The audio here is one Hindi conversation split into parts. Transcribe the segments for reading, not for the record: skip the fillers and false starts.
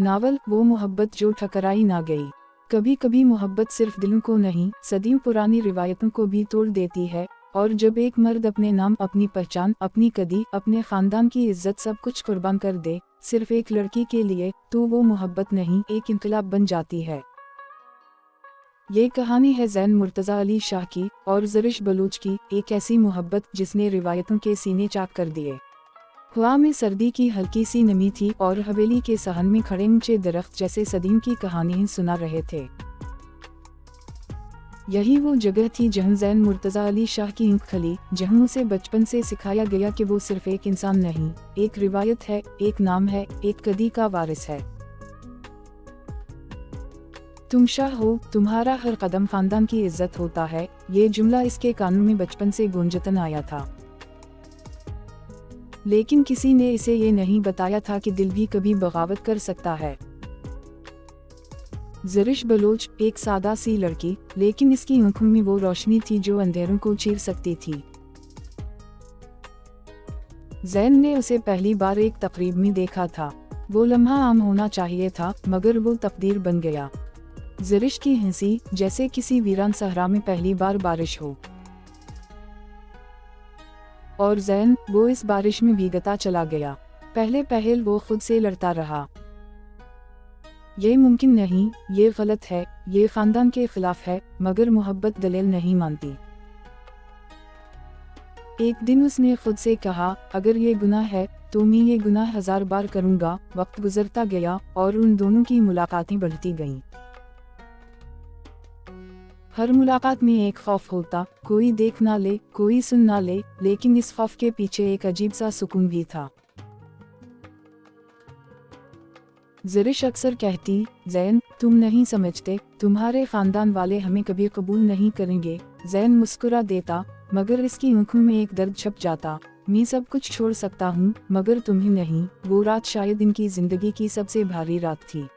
नावल वो मोहब्बत जो ठकराई ना गई। कभी कभी मोहब्बत सिर्फ दिलों को नहीं, सदियों पुरानी रिवायतों को भी तोड़ देती है। और जब एक मर्द अपने नाम, अपनी पहचान, अपनी कदी, अपने खानदान की इज्जत सब कुछ कुर्बान कर दे सिर्फ एक लड़की के लिए, तो वो मोहब्बत नहीं, एक इनकलाब बन जाती है। ये कहानी है ज़ैन मुर्तज़ा अली शाह की और ज़रिश बलूच की, एक ऐसी मोहब्बत जिसने रिवायतों के सीने चाक कर दिए। हवा में सर्दी की हल्की सी नमी थी और हवेली के सहन में खड़े ऊंचे दरख्त जैसे सदियों की कहानियां सुना रहे थे। यही वो जगह थी जहां ज़ैन मुर्तज़ा अली शाह की ईंट खली, जहां उसे बचपन से सिखाया गया कि वो सिर्फ एक इंसान नहीं, एक रिवायत है, एक नाम है, एक कदी का वारिस है। तुम शाह हो, तुम्हारा हर कदम खानदान की इज्जत होता है, ये जुमला इसके कानों में बचपन से गूंजतन आया था। लेकिन किसी ने इसे ये नहीं बताया था कि दिल भी कभी बगावत कर सकता है। ज़रिश बलोच एक सादा सी लड़की, लेकिन इसकी आंखों में वो रोशनी थी जो अंधेरों को चीर सकती थी। ज़ैन ने उसे पहली बार एक तकरीब में देखा था। वो लम्हा आम होना चाहिए था, मगर वो तकदीर बन गया। ज़रिश की हंसी जैसे किसी वीरान सहरा में पहली बार बारिश हो। और ज़ैन वो इस बारिश में भीगता चला गया। पहले पहल वो खुद से लड़ता रहा। ये मुमकिन नहीं, ये गलत है, ये खानदान के खिलाफ है, मगर मोहब्बत दलील नहीं मानती। एक दिन उसने खुद से कहा, अगर ये गुनाह है तो मैं ये गुनाह 1000 बार करूँगा। वक्त गुजरता गया और उन दोनों की मुलाकातें बढ़ती गईं। हर मुलाकात में एक खौफ होता, कोई देख ना ले, कोई सुन ना ले, लेकिन इस खौफ के पीछे एक अजीब सा सुकून भी था। ज़रिश अक्सर कहती, ज़ैन तुम नहीं समझते, तुम्हारे खानदान वाले हमें कभी कबूल नहीं करेंगे। ज़ैन मुस्कुरा देता, मगर इसकी आंखों में एक दर्द छप जाता। मैं सब कुछ छोड़ सकता हूँ, मगर तुम्हें नहीं। वो रात शायद इनकी जिंदगी की सबसे भारी रात थी।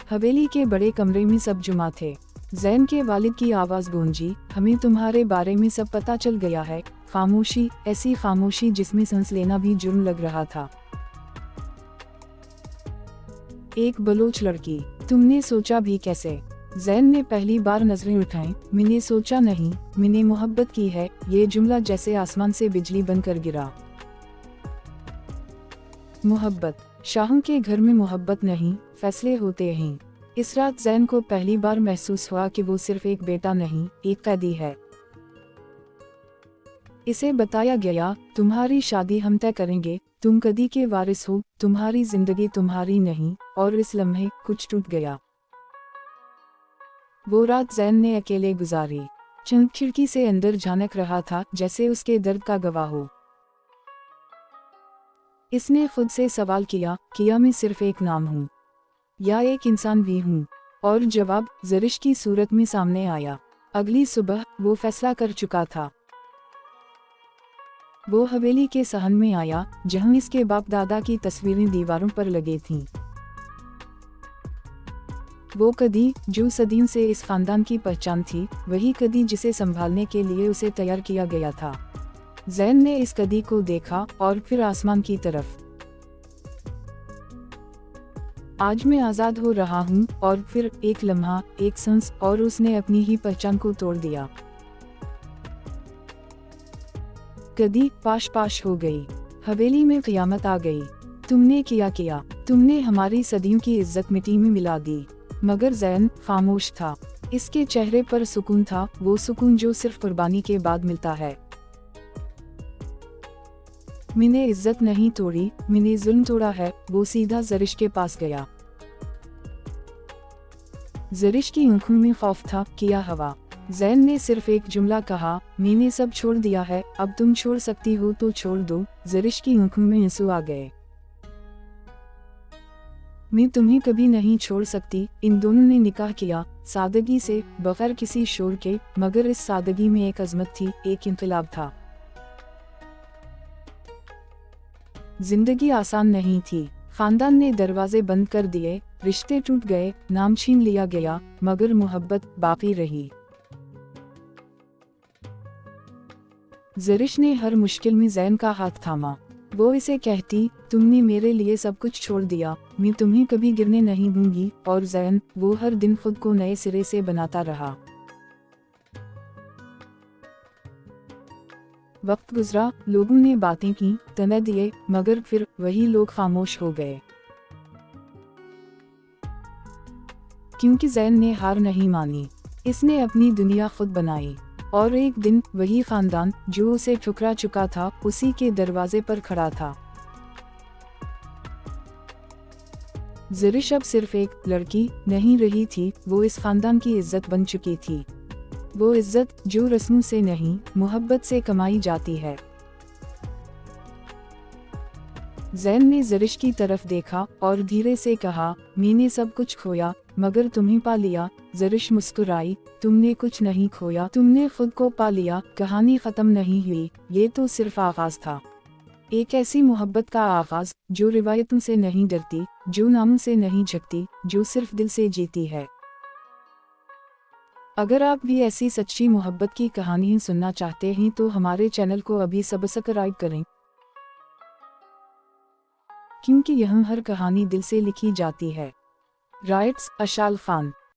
हवेली के बड़े कमरे में सब जुमा थे। ज़ैन के वालिद की आवाज़ गूंजी, हमें तुम्हारे बारे में सब पता चल गया है। खामोशी, ऐसी खामोशी जिसमें सांस लेना भी जुर्म लग रहा था। एक बलोच लड़की, तुमने सोचा भी कैसे? ज़ैन ने पहली बार नजरें उठाईं। मैंने सोचा नहीं, मैंने मोहब्बत की है। ये जुमला जैसे आसमान से बिजली बनकर गिरा। मोहब्बत, शाहों के घर में मोहब्बत नहीं, फैसले होते हैं। इस रात ज़ैन को पहली बार महसूस हुआ कि वो सिर्फ एक बेटा नहीं, एक कैदी है। इसे बताया गया, तुम्हारी शादी हम तय करेंगे, तुम कदी के वारिस हो, तुम्हारी जिंदगी तुम्हारी नहीं। और इस लम्हे कुछ टूट गया। वो रात ज़ैन ने अकेले गुजारी। चंद खिड़की से अंदर झांक रहा था, जैसे उसके दर्द का गवाह हो। इसने खुद से सवाल किया मैं सिर्फ एक नाम हूँ या एक इंसान भी हूँ? और जवाब ज़रिश की सूरत में सामने आया। अगली सुबह वो फैसला कर चुका था। वो हवेली के सहन में आया, जहां इसके बाप दादा की तस्वीरें दीवारों पर लगी थीं। वो कदी जो सदियों से इस खानदान की पहचान थी, वही कदी जिसे संभालने के लिए उसे तैयार किया गया था। ज़ैन ने इस कदी को देखा और फिर आसमान की तरफ। आज मैं आज़ाद हो रहा हूँ। और फिर एक लम्हा, एक सांस, और उसने अपनी ही पहचान को तोड़ दिया। कदी पाश पाश हो गई। हवेली में क़यामत आ गई। तुमने किया, तुमने हमारी सदियों की इज्जत मिट्टी में मिला दी। मगर ज़ैन खामोश था। इसके चेहरे पर सुकून था, वो सुकून जो सिर्फ कुर्बानी के बाद मिलता है। मैंने इज्जत नहीं तोड़ी, मैंने जुल्म तोड़ा है। वो सीधा ज़रिश के पास गया। ज़रिश की आंखों में खौफ था, किया हवा। ज़ैन ने सिर्फ एक जुमला कहा, मैंने सब छोड़ दिया है, अब तुम छोड़ सकती हो तो छोड़ दो। ज़रिश की आंखों में आंसू आ गए। मैं तुम्हें कभी नहीं छोड़ सकती। इन दोनों ने निकाह किया, सादगी से, बगैर किसी शोर के, मगर इस सादगी में एक अजमत थी, एक इंकलाब था। जिंदगी आसान नहीं थी। खानदान ने दरवाजे बंद कर दिए, रिश्ते टूट गए, नाम छीन लिया गया, मगर मोहब्बत बाकी रही। ज़रिश ने हर मुश्किल में ज़ैन का हाथ थामा। वो इसे कहती, तुमने मेरे लिए सब कुछ छोड़ दिया, मैं तुम्हें कभी गिरने नहीं दूंगी। और ज़ैन, वो हर दिन खुद को नए सिरे से बनाता रहा। वक्त गुजरा, लोगों ने बातें की, तने दिए, मगर फिर वही लोग खामोश हो गए। क्योंकि ज़ैन ने हार नहीं मानी। इसने अपनी दुनिया खुद बनाई। और एक दिन वही खानदान जो उसे ठुकरा चुका था, उसी के दरवाजे पर खड़ा था। ज़रिश अब सिर्फ एक लड़की नहीं रही थी, वो इस खानदान की इज्जत बन चुकी थी। वो इज्जत जो रस्मों से नहीं, मोहब्बत से कमाई जाती है। ज़ैन ने ज़रिश की तरफ देखा और धीरे से कहा, मैंने सब कुछ खोया, मगर तुम्हें पा लिया। ज़रिश मुस्कुराई, तुमने कुछ नहीं खोया, तुमने खुद को पा लिया। कहानी खत्म नहीं हुई, ये तो सिर्फ आगाज था। एक ऐसी मोहब्बत का आगाज जो रिवायतों से नहीं डरती, जो नामों से नहीं झुकती, जो सिर्फ दिल से जीती है। अगर आप भी ऐसी सच्ची मोहब्बत की कहानियाँ सुनना चाहते हैं तो हमारे चैनल को अभी सब्सक्राइब करें, क्योंकि यहाँ हर कहानी दिल से लिखी जाती है। राइट्स अशाल खान।